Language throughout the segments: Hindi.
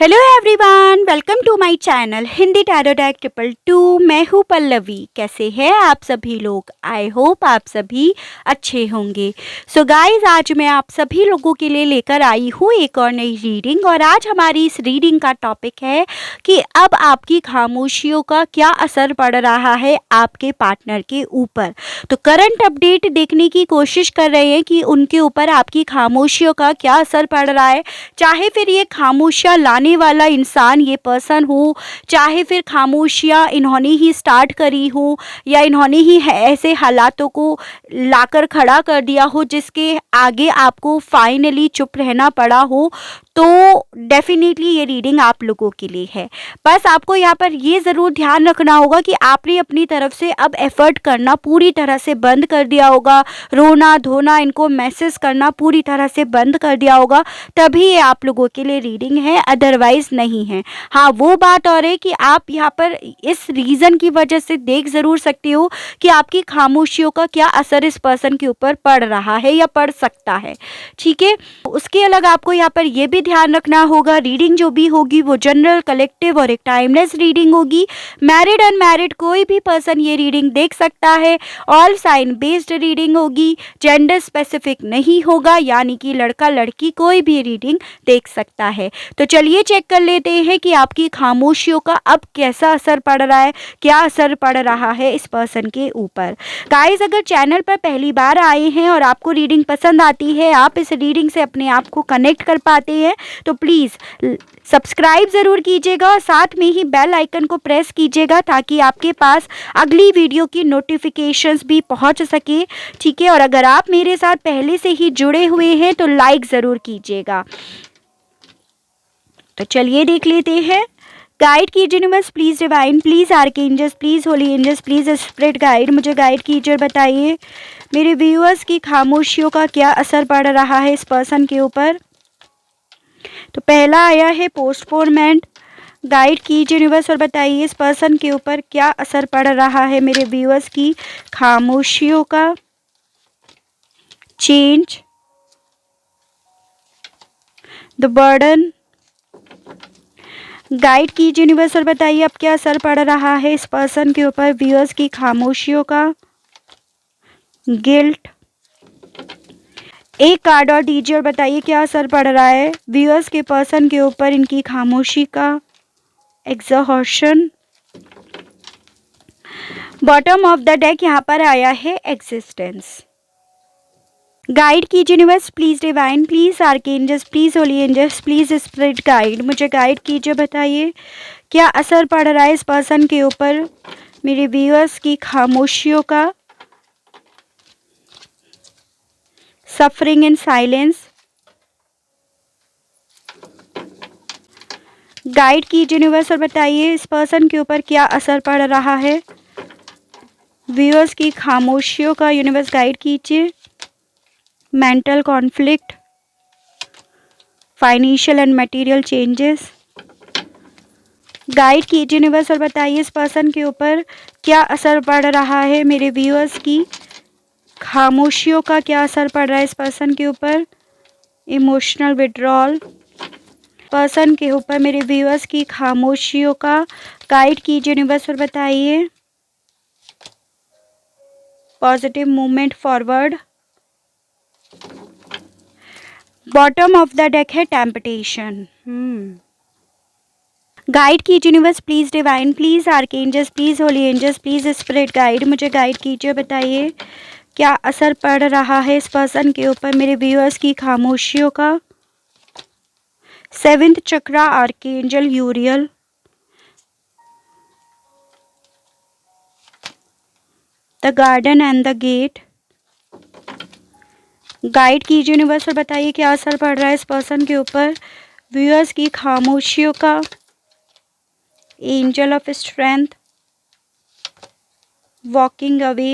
Hello everyone, welcome to my channel Hindi tarot deck 222। मैं हूँ पल्लवी। कैसे हैं आप सभी लोग? आई होप आप सभी अच्छे होंगे। सो गाइस, आज मैं आप सभी लोगों के लिए लेकर आई हूँ एक और नई रीडिंग। और आज हमारी इस रीडिंग का टॉपिक है कि अब आपकी खामोशियों का क्या असर पड़ रहा है आपके पार्टनर के ऊपर। तो करंट अपडेट देखने की कोशिश कर रहे हैं कि उनके ऊपर आपकी खामोशियों का क्या असर पड़ रहा है। चाहे फिर ये खामोशियाँ लाने वाला इंसान ये पर्सन हो, चाहे फिर खामोशियाँ इन्होंने ही स्टार्ट करी हो, या इन्होंने ही ऐसे हालातों को लाकर खड़ा कर दिया हो जिसके आगे आपको फाइनली चुप रहना पड़ा हो, तो डेफिनेटली ये रीडिंग आप लोगों के लिए है। बस आपको यहाँ पर ये ज़रूर ध्यान रखना होगा कि आपने अपनी तरफ से अब एफर्ट करना पूरी तरह से बंद कर दिया होगा, रोना धोना इनको मैसेज करना पूरी तरह से बंद कर दिया होगा, तभी ये आप लोगों के लिए रीडिंग है, अदरवाइज नहीं है। हाँ, वो बात और है कि आप यहाँ पर इस रीज़न की वजह से देख ज़रूर सकते हो कि आपकी खामोशियों का क्या असर इस पर्सन के ऊपर पड़ रहा है या पड़ सकता है। ठीक है, उसके अलग आपको यहाँ पर यह भी ध्यान रखना होगा, रीडिंग जो भी होगी वो जनरल, कलेक्टिव और एक टाइमलेस रीडिंग होगी। मैरिड अनमैरिड कोई भी पर्सन ये रीडिंग देख सकता है। ऑल साइन बेस्ड रीडिंग होगी, जेंडर स्पेसिफिक नहीं होगा, यानी कि लड़का लड़की कोई भी रीडिंग देख सकता है। तो चलिए चेक कर लेते हैं कि आपकी खामोशियों का अब कैसा असर पड़ रहा है, क्या असर पड़ रहा है इस पर्सन के ऊपर। गाइस, अगर चैनल पर पहली बार आए हैं और आपको रीडिंग पसंद आती है, आप इस रीडिंग से अपने आप को कनेक्ट कर पाते हैं, तो प्लीज़ सब्सक्राइब ज़रूर कीजिएगा और साथ में ही बेल आइकन को प्रेस कीजिएगा ताकि आपके पास अगली वीडियो की नोटिफिकेशंस भी पहुंच सके। ठीक है, और अगर आप मेरे साथ पहले से ही जुड़े हुए हैं तो लाइक ज़रूर कीजिएगा। तो चलिए देख लेते हैं। गाइड कीजिए universe, please divine, please archangels, please holy angels, please spirit guide, मुझे गाइड कीजिए और बताइए मेरे व्यूअर्स की खामोशियों का क्या असर पड़ रहा है इस पर्सन के ऊपर। तो पहला आया है पोस्टपोनमेंट। गाइड कीजिए यूनिवर्स और बताइए इस पर्सन के ऊपर क्या असर पड़ रहा है मेरे व्यूअर्स की खामोशियों का। Change, the burden. गाइड कीजिए यूनिवर्स और बताइए अब क्या असर पड़ रहा है इस पर्सन के ऊपर व्यूअर्स की खामोशियों का। गिल्ट। एक कार्ड और दीजिए और बताइए क्या असर पड़ रहा है व्यूअर्स के पर्सन के ऊपर इनकी खामोशी का। Exhaustion. Bottom of the deck यहाँ पर आया है एग्जिस्टेंस। गाइड कीजिए universe, please divine, please archangels, please holy angels, please spirit guide, मुझे गाइड कीजिए, बताइए क्या असर पड़ रहा है इस पर्सन के ऊपर मेरे व्यूअर्स की खामोशियों का। Suffering in silence. गाइड कीजिए यूनिवर्स और बताइए इस पर्सन के ऊपर क्या असर पड़ रहा है व्यूअर्स की खामोशियों का। यूनिवर्स गाइड कीजिए। Mental conflict, financial and material changes. Guide कीजिए यूनिवर्स और बताइए इस पर्सन के ऊपर क्या असर पड़ रहा है मेरे व्यूअर्स की खामोशियों का। क्या असर पड़ रहा है इस पर्सन के ऊपर। इमोशनल विड्रॉल, पर्सन के ऊपर मेरे व्यूअर्स की खामोशियों का। गाइड कीजिए यूनिवर्स और बताइए positive movement forward. Bottom of the deck है टेम्पटेशन। गाइड कीजिए universe, please divine, please archangels, please holy angels, please spirit guide, मुझे गाइड कीजिए, बताइए क्या असर पड़ रहा है इस पर्सन के ऊपर मेरे व्यूअर्स की खामोशियों का। Seventh chakra, archangel Uriel. The garden and the gate. Guide कीजिए यूनिवर्स और बताइए क्या असर पड़ रहा है इस पर्सन के ऊपर व्यूअर्स की खामोशियों का। Angel of strength, walking away.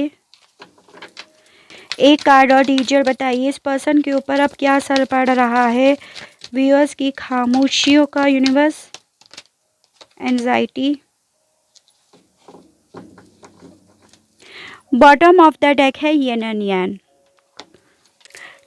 एक कार्ड और दीजिए और बताइए इस पर्सन के ऊपर अब क्या असर पड़ रहा है व्यूअर्स की खामोशियों का। Universe, anxiety. Bottom of the deck है येन एंड यान।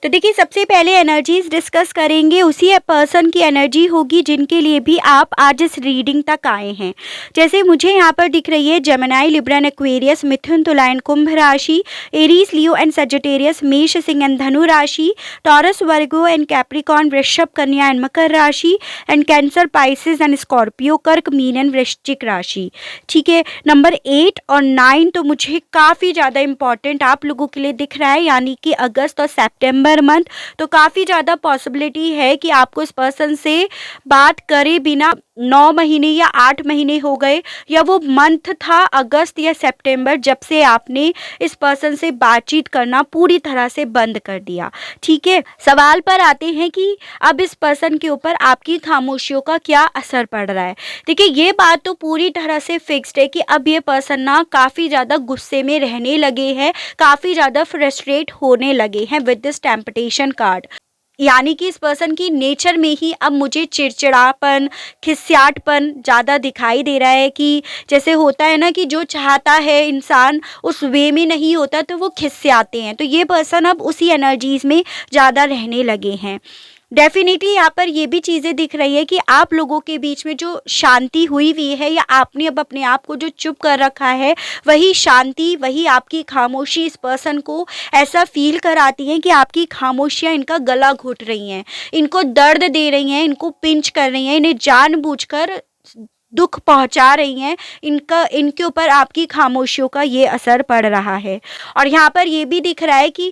तो देखिए सबसे पहले एनर्जीज डिस्कस करेंगे, उसी पर्सन की एनर्जी होगी जिनके लिए भी आप आज इस रीडिंग तक आए हैं। जैसे मुझे यहाँ पर दिख रही है जेमिनी, लिब्रा एंड एक्वेरियस, मिथुन, तुला एंड कुंभ राशि, एरीज, लियो एंड सजिटेरियस, मेष, सिंह एंड धनु राशि, टॉरस, वर्गो एंड कैप्रिकॉर्न, वृषभ, कन्या एंड मकर राशि, and cancer, Pisces and Scorpio, कर्क, मीन एंड वृश्चिक राशि। ठीक है, नंबर 8 और 9 तो मुझे काफ़ी ज़्यादा इंपॉर्टेंट आप लोगों के लिए दिख रहा है, यानी कि अगस्त और सितंबर मंथ। तो काफ़ी ज़्यादा पॉसिबिलिटी है कि आपको इस पर्सन से बात करे बिना 9 महीने या 8 महीने हो गए, या वो मंथ था अगस्त या सितंबर जब से आपने इस पर्सन से बातचीत करना पूरी तरह से बंद कर दिया। ठीक है, सवाल पर आते हैं कि अब इस पर्सन के ऊपर आपकी खामोशियों का क्या असर पड़ रहा है। देखिए ये बात तो पूरी तरह से फिक्स्ड है कि अब ये पर्सन ना काफ़ी ज़्यादा गुस्से में रहने लगे हैं, काफ़ी ज़्यादा फ्रस्ट्रेट होने लगे हैं विद दिस टेम्पटेशन कार्ड। यानी कि इस पर्सन की नेचर में ही अब मुझे चिड़चिड़ापन, खिसियाटपन ज़्यादा दिखाई दे रहा है, कि जैसे होता है ना कि जो चाहता है इंसान उस वे में नहीं होता तो वो खिसियाते हैं। तो ये पर्सन अब उसी एनर्जीज़ में ज़्यादा रहने लगे हैं। डेफिनेटली यहाँ पर ये भी चीज़ें दिख रही है कि आप लोगों के बीच में जो शांति हुई हुई है, या आपने अब अपने आप को जो चुप कर रखा है, वही शांति, वही आपकी खामोशी इस पर्सन को ऐसा फील कराती है कि आपकी खामोशियाँ इनका गला घोट रही हैं, इनको दर्द दे रही हैं, इनको पिंच कर रही हैं, इन्हें जानबूझकर दुख पहुंचा रही हैं। इनके ऊपर आपकी खामोशियों का ये असर पड़ रहा है। और यहाँ पर ये भी दिख रहा है कि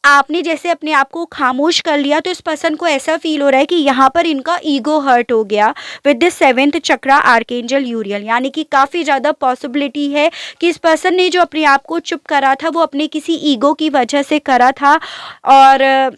आपने जैसे अपने आप को खामोश कर लिया, तो इस पर्सन को ऐसा फील हो रहा है कि यहाँ पर इनका ईगो हर्ट हो गया with the 7th chakra archangel Uriel. यानी कि काफ़ी ज़्यादा पॉसिबिलिटी है कि इस पर्सन ने जो अपने आप को चुप करा था वो अपने किसी ईगो की वजह से करा था, और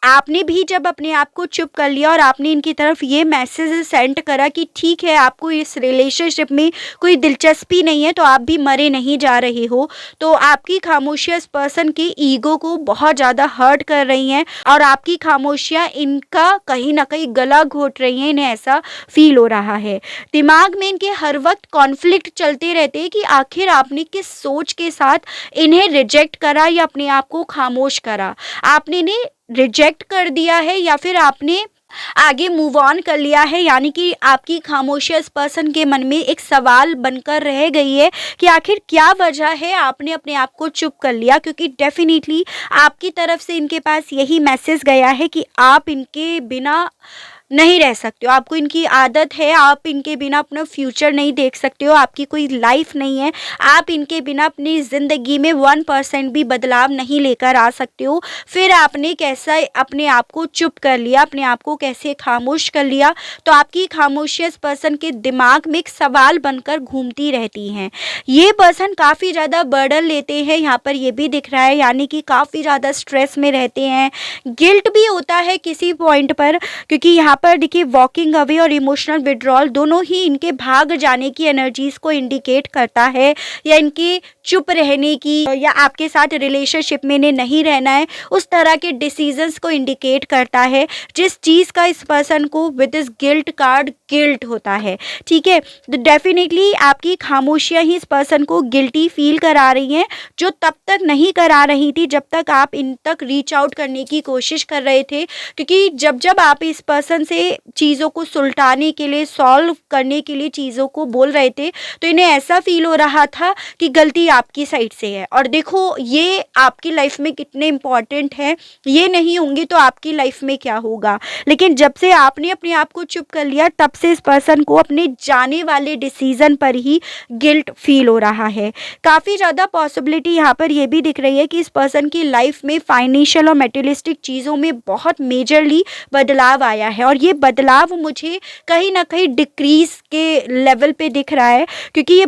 आपने भी जब अपने आप को चुप कर लिया और आपने इनकी तरफ ये मैसेज सेंड करा कि ठीक है आपको इस रिलेशनशिप में कोई दिलचस्पी नहीं है, तो आप भी मरे नहीं जा रहे हो, तो आपकी खामोशियाँ इस पर्सन के ईगो को बहुत ज़्यादा हर्ट कर रही हैं, और आपकी खामोशियाँ इनका कहीं ना कहीं गला घोट रही हैं, इन्हें ऐसा फील हो रहा है। दिमाग में इनके हर वक्त कॉन्फ्लिक्ट चलते रहते हैं कि आखिर आपने किस सोच के साथ इन्हें रिजेक्ट करा या अपने आप को खामोश करा। आपने इन्हें रिजेक्ट कर दिया है या फिर आपने आगे मूव ऑन कर लिया है। यानी कि आपकी खामोशी इस पर्सन के मन में एक सवाल बनकर रह गई है कि आखिर क्या वजह है आपने अपने आप को चुप कर लिया, क्योंकि डेफिनेटली आपकी तरफ से इनके पास यही मैसेज गया है कि आप इनके बिना नहीं रह सकते हो, आपको इनकी आदत है, आप इनके बिना अपना फ्यूचर नहीं देख सकते हो, आपकी कोई लाइफ नहीं है, आप इनके बिना अपनी ज़िंदगी में 1% भी बदलाव नहीं लेकर आ सकते हो। फिर आपने कैसा अपने आप को चुप कर लिया, अपने आप को कैसे खामोश कर लिया, तो आपकी खामोशी इस पर्सन के दिमाग में एक सवाल बनकर घूमती रहती हैं। ये पर्सन काफ़ी ज़्यादा बर्डन लेते हैं, यहाँ पर ये भी दिख रहा है, यानी कि काफ़ी ज़्यादा स्ट्रेस में रहते हैं। गिल्ट भी होता है किसी पॉइंट पर, क्योंकि यहाँ पर देखिए वॉकिंग अवे और इमोशनल विड्रॉल दोनों ही इनके भाग जाने की एनर्जीज को इंडिकेट करता है, या इनके चुप रहने की, या आपके साथ रिलेशनशिप में इन्हें नहीं रहना है, उस तरह के डिसीजंस को इंडिकेट करता है, जिस चीज़ का इस पर्सन को with this guilt card guilt होता है। ठीक है, तो डेफिनेटली आपकी खामोशियाँ ही इस पर्सन को गिल्टी फील करा रही हैं, जो तब तक नहीं करा रही थी जब तक आप इन तक रीच आउट करने की कोशिश कर रहे थे। क्योंकि जब जब आप इस पर्सन से चीज़ों को सुलटाने के लिए, सॉल्व करने के लिए चीज़ों को बोल रहे थे, तो इन्हें ऐसा फील हो रहा था कि गलती आपकी साइड से है। और देखो ये आपकी लाइफ में कितने इम्पॉर्टेंट है, ये नहीं होंगे तो आपकी लाइफ में क्या होगा। लेकिन जब से आपने अपने आप को चुप कर लिया, तब से इस पर्सन को अपने जाने वाले डिसीजन पर ही गिल्ट फील हो रहा है। काफ़ी ज़्यादा पॉसिबिलिटी यहाँ पर यह भी दिख रही है कि इस पर्सन की लाइफ में फाइनेंशियल और मेटेरियलिस्टिक चीज़ों में बहुत मेजरली बदलाव आया है, और ये बदलाव मुझे कहीं ना कहीं डिक्रीज के लेवल पे दिख रहा है, क्योंकि ये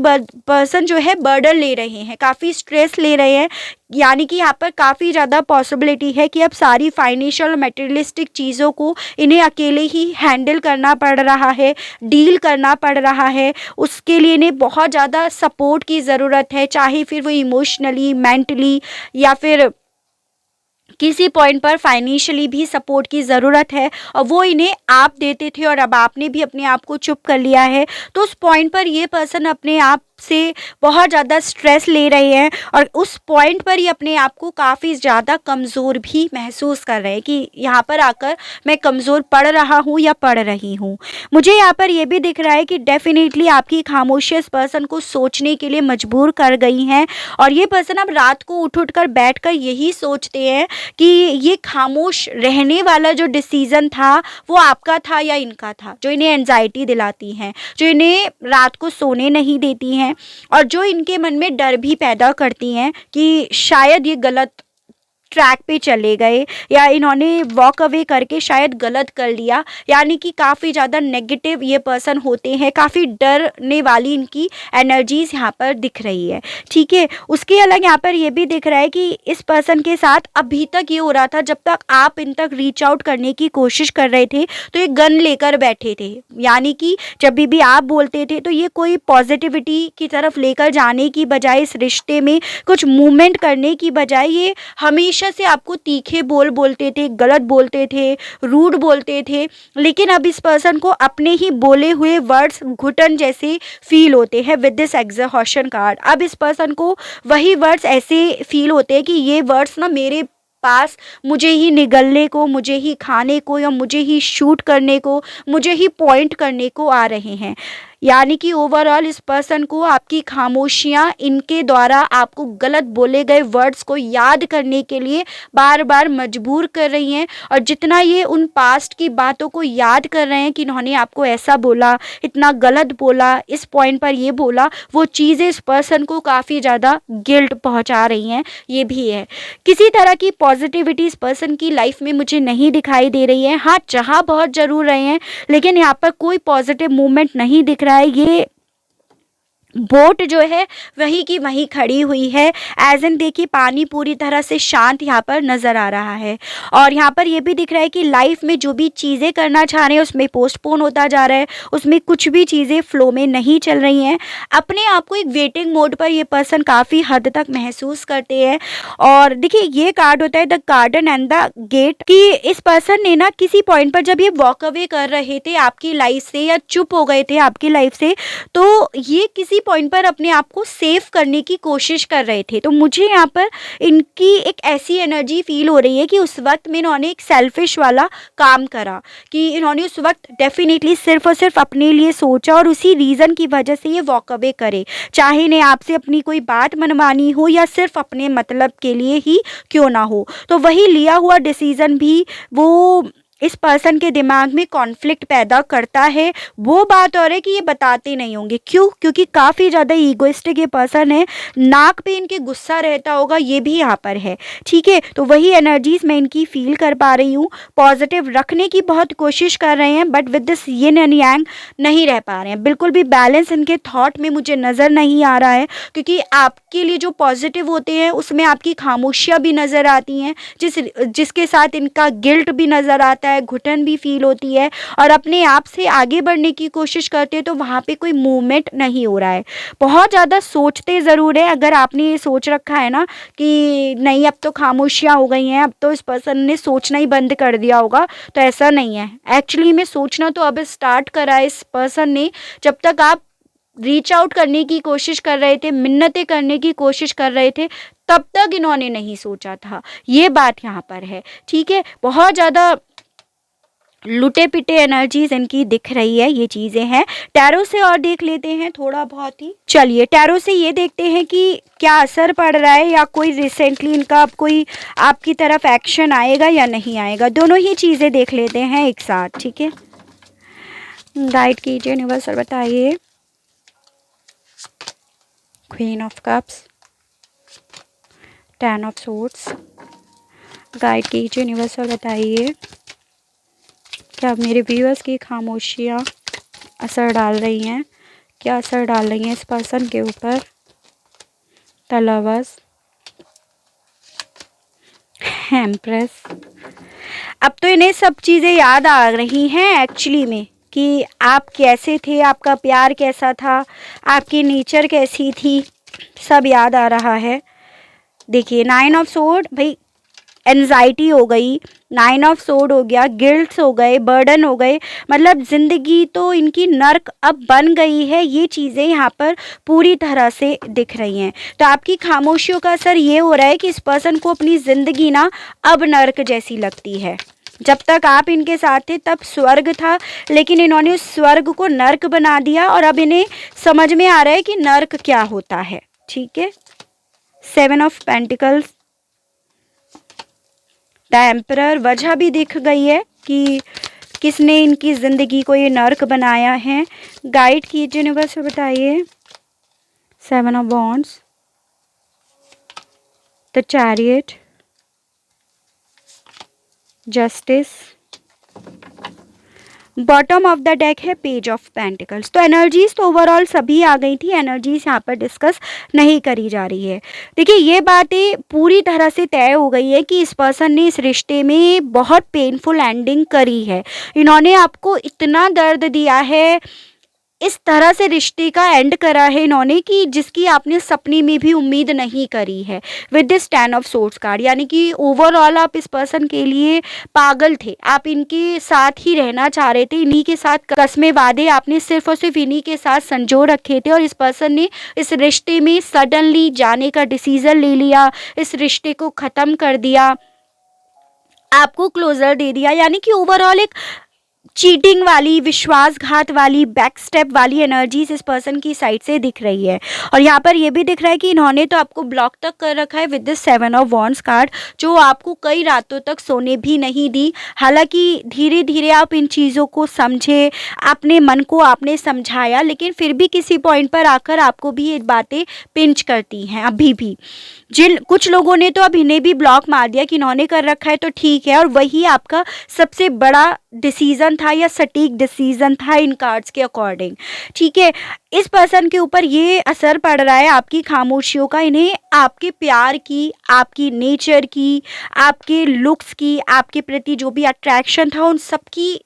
पर्सन जो है बर्डन ले रहे हैं, काफ़ी स्ट्रेस ले रहे हैं। यानी कि यहाँ पर काफ़ी ज़्यादा पॉसिबिलिटी है कि अब सारी फाइनेंशियल और मटेरियलिस्टिक चीज़ों को इन्हें अकेले ही हैंडल करना पड़ रहा है, डील करना पड़ रहा है। उसके लिए इन्हें बहुत ज़्यादा सपोर्ट की ज़रूरत है, चाहे फिर वो इमोशनली, मेंटली या फिर किसी पॉइंट पर फाइनेंशियली भी सपोर्ट की ज़रूरत है और वो इन्हें आप देते थे और अब आपने भी अपने आप को चुप कर लिया है। तो उस पॉइंट पर ये पर्सन अपने आप से बहुत ज़्यादा स्ट्रेस ले रहे हैं और उस पॉइंट पर ही अपने आप को काफ़ी ज़्यादा कमज़ोर भी महसूस कर रहे हैं कि यहाँ पर आकर मैं कमज़ोर पड़ रहा हूँ या पड़ रही हूँ। मुझे यहाँ पर ये भी दिख रहा है कि डेफिनेटली आपकी खामोशी इस पर्सन को सोचने के लिए मजबूर कर गई हैं और ये पर्सन अब रात को उठ कर बैठ कर यही सोचते हैं कि ये खामोश रहने वाला जो डिसीज़न था वो आपका था या इनका था, जो इन्हें एंजाइटी दिलाती हैं, जो इन्हें रात को सोने नहीं देती हैं और जो इनके मन में डर भी पैदा करती हैं कि शायद ये गलत ट्रैक पे चले गए या इन्होंने वॉक अवे करके शायद गलत कर लिया। यानी कि काफ़ी ज़्यादा नेगेटिव ये पर्सन होते हैं, काफ़ी डरने वाली इनकी एनर्जीज़ यहाँ पर दिख रही है। ठीक है, उसके अलग यहाँ पर ये भी दिख रहा है कि इस पर्सन के साथ अभी तक ये हो रहा था, जब तक आप इन तक रीच आउट करने की कोशिश कर रहे थे तो ये गन लेकर बैठे थे। यानी कि जब भी आप बोलते थे तो ये कोई पॉजिटिविटी की तरफ लेकर जाने की बजाय, इस रिश्ते में कुछ मूवमेंट करने की बजाय ये हमेशा से आपको तीखे बोल बोलते थे, गलत बोलते थे, रूड बोलते थे। लेकिन अब इस पर्सन को अपने ही बोले हुए वर्ड्स घुटन जैसे फील होते हैं विद दिस एग्जॉशन कार्ड। अब इस पर्सन को वही वर्ड्स ऐसे फील होते हैं कि ये वर्ड्स ना मेरे पास मुझे ही निगलने को, मुझे ही खाने को या मुझे ही शूट करने को, मुझे ही पॉइंट करने को आ रहे हैं। यानी कि ओवरऑल इस पर्सन को आपकी खामोशियाँ इनके द्वारा आपको गलत बोले गए वर्ड्स को याद करने के लिए बार बार मजबूर कर रही हैं और जितना ये उन पास्ट की बातों को याद कर रहे हैं कि इन्होंने आपको ऐसा बोला, इतना गलत बोला, इस पॉइंट पर ये बोला, वो चीज़ें इस पर्सन को काफ़ी ज़्यादा गिल्ट पहुंचा रही हैं। ये भी है, किसी तरह की पॉजिटिविटी इस पर्सन की लाइफ में मुझे नहीं दिखाई दे रही है। हाँ, चाह बहुत ज़रूर रहे हैं लेकिन यहाँ पर कोई पॉजिटिव मूवमेंट नहीं दिख रहा है। ये बोट जो है वही की वहीं खड़ी हुई है। एज इन देखिए पानी पूरी तरह से शांत यहाँ पर नज़र आ रहा है और यहाँ पर ये भी दिख रहा है कि लाइफ में जो भी चीज़ें करना चाह रहे हैं उसमें पोस्टपोन होता जा रहा है, उसमें कुछ भी चीज़ें फ्लो में नहीं चल रही हैं। अपने आप को एक वेटिंग मोड पर ये पर्सन काफ़ी हद तक महसूस करते हैं। और देखिए ये कार्ड होता है the garden and the gate, कि इस पर्सन ने ना किसी पॉइंट पर जब ये वॉक अवे कर रहे थे आपकी लाइफ से या चुप हो गए थे आपकी लाइफ से, तो ये किसी पॉइंट पर अपने आप को सेव करने की कोशिश कर रहे थे। तो मुझे यहाँ पर इनकी एक ऐसी एनर्जी फील हो रही है कि उस वक्त में इन्होंने एक सेल्फिश वाला काम करा, कि इन्होंने उस वक्त डेफिनेटली सिर्फ और सिर्फ अपने लिए सोचा और उसी रीज़न की वजह से ये वॉक अवे करे, चाहे इन्हें आपसे अपनी कोई बात मनवानी हो या सिर्फ अपने मतलब के लिए ही क्यों ना हो। तो वही लिया हुआ डिसीज़न भी वो इस पर्सन के दिमाग में कॉन्फ्लिक्ट पैदा करता है। वो बात और है कि ये बताते नहीं होंगे, क्यों? क्योंकि काफ़ी ज़्यादा ईगोइस्टिक ये पर्सन है, नाक पे इनके गुस्सा रहता होगा, ये भी यहाँ पर है। ठीक है, तो वही एनर्जीज मैं इनकी फील कर पा रही हूँ। पॉजिटिव रखने की बहुत कोशिश कर रहे हैं but with this yin and yang नहीं रह पा रहे हैं। बिल्कुल भी बैलेंस इनके थॉट में मुझे नज़र नहीं आ रहा है, क्योंकि आपके लिए जो पॉजिटिव होते हैं उसमें आपकी खामोशियाँ भी नज़र आती हैं, जिसके साथ इनका गिल्ट भी नज़र आता है, घुटन भी फील होती है और अपने आप से आगे बढ़ने की कोशिश करते हैं तो वहाँ पे कोई मूवमेंट नहीं हो रहा है। बहुत ज़्यादा सोचते ज़रूर है। अगर आपने ये सोच रखा है ना कि नहीं अब तो खामोशियाँ हो गई हैं, अब तो इस पर्सन ने सोचना ही बंद कर दिया होगा, तो ऐसा नहीं है। एक्चुअली में सोचना तो अब स्टार्ट करा है इस पर्सन ने। जब तक आप रीच आउट करने की कोशिश कर रहे थे, मिन्नतें करने की कोशिश कर रहे थे, तब तक इन्होंने नहीं सोचा था। ये बात यहाँ पर है। ठीक है, बहुत ज़्यादा लुटे पिटे एनर्जीज इनकी दिख रही है, ये चीज़ें हैं। टैरो से और देख लेते हैं थोड़ा बहुत ही। चलिए टैरो से ये देखते हैं कि क्या असर पड़ रहा है या कोई रिसेंटली इनका कोई आपकी तरफ एक्शन आएगा या नहीं आएगा। दोनों ही चीज़ें देख लेते हैं एक साथ। ठीक है, गाइड कीजिए यूनिवर्सल, बताइए। Queen of cups, 10 of swords, guide कीजिए यूनिवर्सल, बताइए क्या मेरे व्यूअर्स की खामोशियाँ असर डाल रही हैं, क्या असर डाल रही हैं इस पर्सन के ऊपर। The lovers, empress. अब तो इन्हें सब चीज़ें याद आ रही हैं एक्चुअली में, कि आप कैसे थे, आपका प्यार कैसा था, आपकी नेचर कैसी थी, सब याद आ रहा है। देखिए 9 ऑफ सोर्ड, भाई एनजाइटी हो गई, 9 ऑफ सोर्ड हो गया, गिल्ट्स हो गए, बर्डन हो गए, मतलब ज़िंदगी तो इनकी नर्क अब बन गई है। ये चीज़ें यहाँ पर पूरी तरह से दिख रही हैं। तो आपकी खामोशियों का असर ये हो रहा है कि इस पर्सन को अपनी ज़िंदगी ना अब नर्क जैसी लगती है। जब तक आप इनके साथ थे तब स्वर्ग था, लेकिन इन्होंने उस स्वर्ग को नर्क बना दिया और अब इन्हें समझ में आ रहा है कि नर्क क्या होता है। ठीक है, 7 ऑफ पेंटिकल्स, द एम्परर, वजह भी दिख गई है कि किसने इनकी ज़िंदगी को ये नर्क बनाया है। गाइड कीजिए यूनिवर्स, बताइए। 7 of wands, the chariot, justice, bottom of the deck है पेज ऑफ पेंटिकल्स। तो एनर्जीज तो ओवरऑल सभी आ गई थी, एनर्जीज यहाँ पर डिस्कस नहीं करी जा रही है। देखिए ये बातें पूरी तरह से तय हो गई है कि इस पर्सन ने इस रिश्ते में बहुत पेनफुल एंडिंग करी है। इन्होंने आपको इतना दर्द दिया है, इस तरह से रिश्ते का एंड करा है इन्होंने कि जिसकी आपने सपने में भी उम्मीद नहीं करी है। With this 10 of swords card, यानी कि ओवरऑल आप इस पर्सन के लिए पागल थे, आप इनके साथ ही रहना चाह रहे थे, इन्हीं के साथ कस्में वादे आपने सिर्फ और सिर्फ इन्हीं के साथ संजो रखे थे, और इस पर्सन ने इस रिश्ते में सडनली जाने का डिसीजन ले लिया, इस रिश्ते को ख़त्म कर दिया, आपको क्लोजर दे दिया। यानी कि ओवरऑल एक चीटिंग वाली, विश्वासघात वाली, बैक स्टेप वाली एनर्जीज इस पर्सन की साइड से दिख रही है। और यहाँ पर ये भी दिख रहा है कि इन्होंने तो आपको ब्लॉक तक कर रखा है with this 7 of wands card, जो आपको कई रातों तक सोने भी नहीं दी। हालांकि धीरे धीरे आप इन चीज़ों को समझे, अपने मन को आपने समझाया, लेकिन फिर भी किसी पॉइंट पर आकर आपको भी ये बातें पिंच करती हैं अभी भी। जिन कुछ लोगों ने तो अब इन्हें भी ब्लॉक मार दिया कि इन्होंने कर रखा है तो ठीक है, और वही आपका सबसे बड़ा डिसीजन था या सटीक डिसीजन था इन कार्ड्स के अकॉर्डिंग। ठीक है, इस पर्सन के ऊपर ये असर पड़ रहा है आपकी खामोशियों का, इन्हें आपके प्यार की, आपकी नेचर की, आपके लुक्स की, आपके प्रति जो भी अट्रैक्शन था उन सब की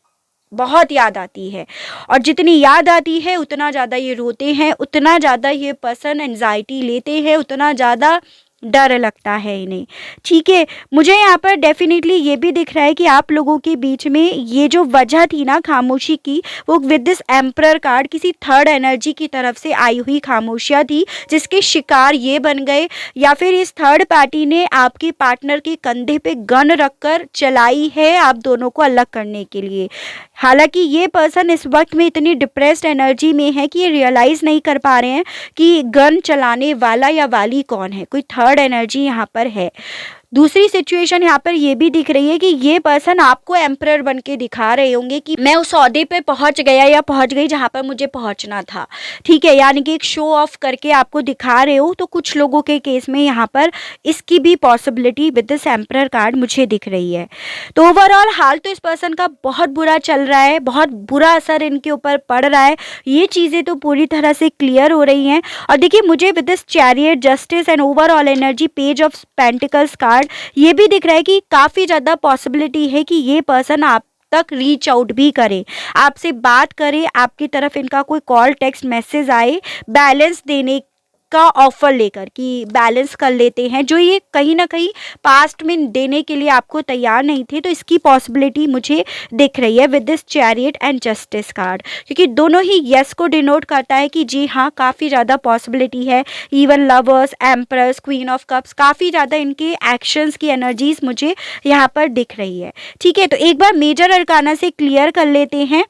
बहुत याद आती है। और जितनी याद आती है उतना ज़्यादा ये रोते हैं, उतना ज़्यादा ये पर्सन एंजाइटी लेते हैं, उतना ज़्यादा डर लगता है इन्हें। ठीक है, मुझे यहाँ पर डेफिनेटली ये भी दिख रहा है कि आप लोगों के बीच में ये जो वजह थी ना खामोशी की, वो विद दिस एम्परर कार्ड किसी थर्ड एनर्जी की तरफ से आई हुई खामोशियाँ थी, जिसके शिकार ये बन गए, या फिर इस थर्ड पार्टी ने आपके पार्टनर के कंधे पे गन रखकर चलाई है आप दोनों को अलग करने के लिए। हालांकि ये पर्सन इस वक्त में इतनी डिप्रेस्ड एनर्जी में है कि ये रियलाइज़ नहीं कर पा रहे हैं कि गन चलाने वाला या वाली कौन है, कोई थर्ड एनर्जी यहाँ पर है। दूसरी सिचुएशन यहाँ पर ये भी दिख रही है कि ये पर्सन आपको एम्परर बन के दिखा रहे होंगे कि मैं उस ओहदे पे पहुँच गया या पहुँच गई जहाँ पर मुझे पहुँचना था। ठीक है, यानी कि एक शो ऑफ करके आपको दिखा रहे हो। तो कुछ लोगों के केस में यहाँ पर इसकी भी possibility with this emperor card मुझे दिख रही है। तो ओवरऑल हाल तो इस पर्सन का बहुत बुरा चल रहा है, बहुत बुरा असर इनके ऊपर पड़ रहा है, ये चीज़ें तो पूरी तरह से क्लियर हो रही हैं। और देखिए मुझे with this chariot, justice and overall energy, page of pentacles card, ये भी दिख रहा है कि काफ़ी ज़्यादा पॉसिबिलिटी है कि ये पर्सन आप तक रीच आउट भी करे, आपसे बात करे, आपकी तरफ इनका कोई कॉल, टेक्स्ट, मैसेज आए बैलेंस देने का ऑफर लेकर कि बैलेंस कर लेते हैं, जो ये कहीं ना कहीं पास्ट में देने के लिए आपको तैयार नहीं थे। तो इसकी पॉसिबिलिटी मुझे दिख रही है with this chariot and justice card, क्योंकि दोनों ही येस को डिनोट करता है कि जी हाँ काफ़ी ज़्यादा पॉसिबिलिटी है। Even lovers, emperors, queen of cups, काफ़ी ज़्यादा इनके एक्शंस की एनर्जीज मुझे यहाँ पर दिख रही है। ठीक है, तो एक बार मेजर अरकाना से क्लियर कर लेते हैं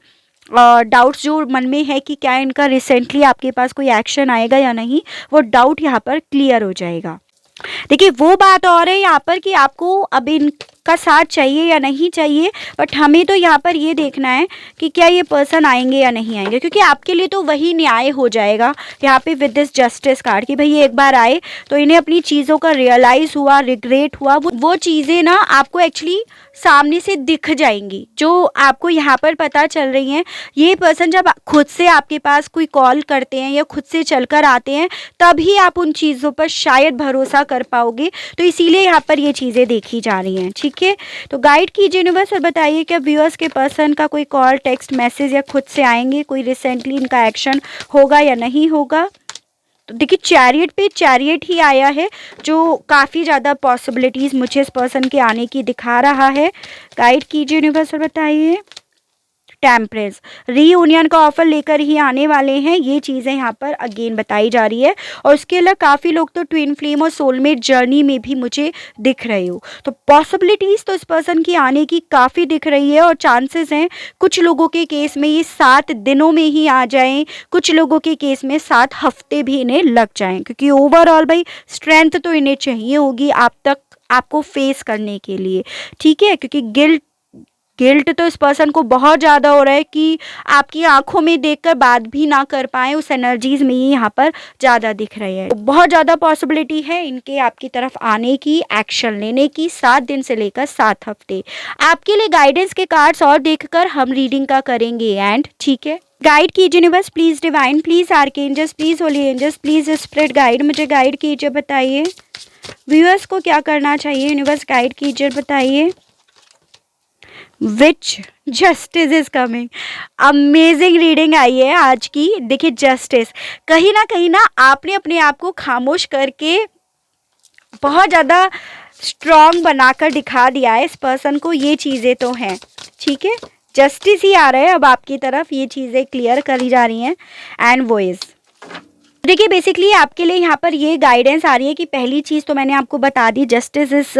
डाउट्स जो मन में है कि क्या इनका रिसेंटली आपके पास कोई एक्शन आएगा या नहीं, वो डाउट यहाँ पर क्लियर हो जाएगा। देखिए वो बात और है यहाँ पर कि आपको अब इनका साथ चाहिए या नहीं चाहिए, बट हमें तो यहाँ पर ये देखना है कि क्या ये पर्सन आएंगे या नहीं आएंगे, क्योंकि आपके लिए तो वही न्याय हो जाएगा यहाँ पे विद दिस जस्टिस कार्ड कि भाई ये एक बार आए तो इन्हें अपनी चीज़ों का रियलाइज़ हुआ, रिग्रेट हुआ, वो चीज़ें ना आपको एक्चुअली सामने से दिख जाएंगी जो आपको यहाँ पर पता चल रही हैं। ये पर्सन जब खुद से आपके पास कोई कॉल करते हैं या खुद से चलकर आते हैं तभी आप उन चीज़ों पर शायद भरोसा कर पाओगे, तो इसीलिए यहाँ पर ये चीज़ें देखी जा रही हैं। ठीक है, तो गाइड कीजिए यूनिवर्स और बताइए कि व्यूअर्स के पर्सन का कोई कॉल, टेक्स्ट, मैसेज या खुद से आएंगे, कोई रिसेंटली इनका एक्शन होगा या नहीं होगा। तो देखिए चैरियट पे चैरियट ही आया है, जो काफ़ी ज़्यादा पॉसिबिलिटीज़ मुझे इस पर्सन के आने की दिखा रहा है। गाइड कीजिए यूनिवर्स और बताइए। टेम्परेंस, रीयूनियन का ऑफर लेकर ही आने वाले हैं, ये चीज़ें यहाँ पर अगेन बताई जा रही है। और उसके अलावा काफ़ी लोग तो ट्विन फ्लेम और सोलमेट जर्नी में भी मुझे दिख रहे हो, तो पॉसिबिलिटीज़ तो इस पर्सन की आने की काफ़ी दिख रही है। और चांसेस हैं कुछ लोगों के केस में ये 7 दिनों में ही आ जाएं, कुछ लोगों के केस में 7 हफ्ते भी इन्हें लग जाएं, क्योंकि ओवरऑल भाई स्ट्रेंथ तो इन्हें चाहिए होगी आप तक आपको फेस करने के लिए, ठीक है। क्योंकि गिल्ट तो इस पर्सन को बहुत ज़्यादा हो रहा है कि आपकी आंखों में देखकर बात भी ना कर पाए, उस एनर्जीज में ही यहाँ पर ज़्यादा दिख रहे हैं। तो बहुत ज़्यादा पॉसिबिलिटी है इनके आपकी तरफ आने की, एक्शन लेने की, 7 दिन से लेकर 7 हफ्ते। आपके लिए गाइडेंस के कार्ड्स और देखकर हम रीडिंग का करेंगे एंड, ठीक है। गाइड कीजिए universe, please divine, please archangels, please holy angels, please spirit guide, मुझे गाइड कीजिए, बताइए व्यूअर्स को क्या करना चाहिए। यूनिवर्स गाइड कीजिए, बताइए। Which justice is coming, amazing reading आई है आज की। देखिए जस्टिस, कहीं ना आपने अपने आप को खामोश करके बहुत ज़्यादा स्ट्रॉन्ग बनाकर दिखा दिया है इस पर्सन को, ये चीज़ें तो हैं, ठीक है। जस्टिस ही आ रहा है अब आपकी तरफ, ये चीज़ें क्लियर करी जा रही हैं। एंड वॉइस, देखिए बेसिकली आपके लिए यहाँ पर ये गाइडेंस आ रही है कि पहली चीज़ तो मैंने आपको बता दी, जस्टिस इज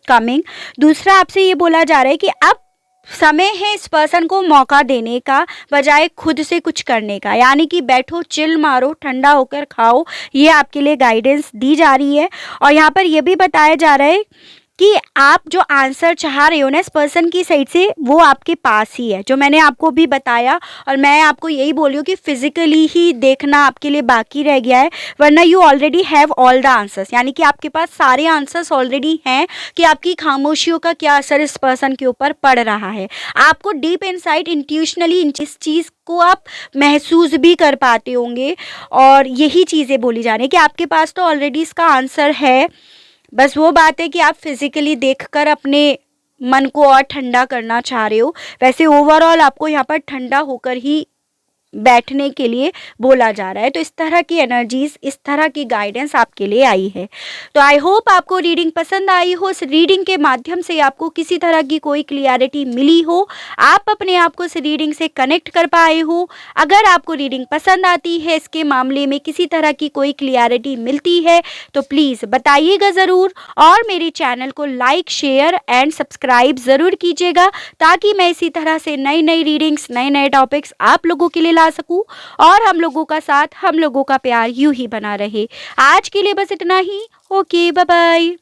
कमिंग। दूसरा आपसे ये बोला जा रहा है कि अब समय है इस पर्सन को मौका देने का, बजाय खुद से कुछ करने का, यानी कि बैठो, चिल मारो, ठंडा होकर खाओ, ये आपके लिए गाइडेंस दी जा रही है। और यहाँ पर यह भी बताया जा रहा है कि आप जो आंसर चाह रहे हो ना इस पर्सन की साइड से, वो आपके पास ही है, जो मैंने आपको भी बताया। और मैं आपको यही बोल रही हूँ कि फिजिकली ही देखना आपके लिए बाकी रह गया है, वरना you already have all the answers, यानी कि आपके पास सारे आंसर्स ऑलरेडी हैं कि आपकी खामोशियों का क्या असर इस पर्सन के ऊपर पड़ रहा है। आपको डीप इनसाइड इंट्यूशनली इस चीज़ को आप महसूस भी कर पाते होंगे, और यही चीज़ें बोली जा रही है कि आपके पास तो ऑलरेडी इसका आंसर है, बस वो बात है कि आप फिजिकली देखकर अपने मन को और ठंडा करना चाह रहे हो। वैसे ओवरऑल आपको यहाँ पर ठंडा होकर ही बैठने के लिए बोला जा रहा है। तो इस तरह की एनर्जीज, इस तरह की गाइडेंस आपके लिए आई है। तो आई होप आपको रीडिंग पसंद आई हो, इस रीडिंग के माध्यम से आपको किसी तरह की कोई क्लियरिटी मिली हो, आप अपने आप को इस रीडिंग से कनेक्ट कर पाए हो। अगर आपको रीडिंग पसंद आती है, इसके मामले में किसी तरह की कोई क्लियरिटी मिलती है, तो प्लीज़ बताइएगा ज़रूर, और मेरे चैनल को लाइक, शेयर एंड सब्सक्राइब ज़रूर कीजिएगा, ताकि मैं इसी तरह से नई नई रीडिंग्स, नए नए टॉपिक्स आप लोगों के लिए ला सकूं, और हम लोगों का साथ, हम लोगों का प्यार यूं ही बना रहे। आज के लिए बस इतना ही। Okay, bye bye.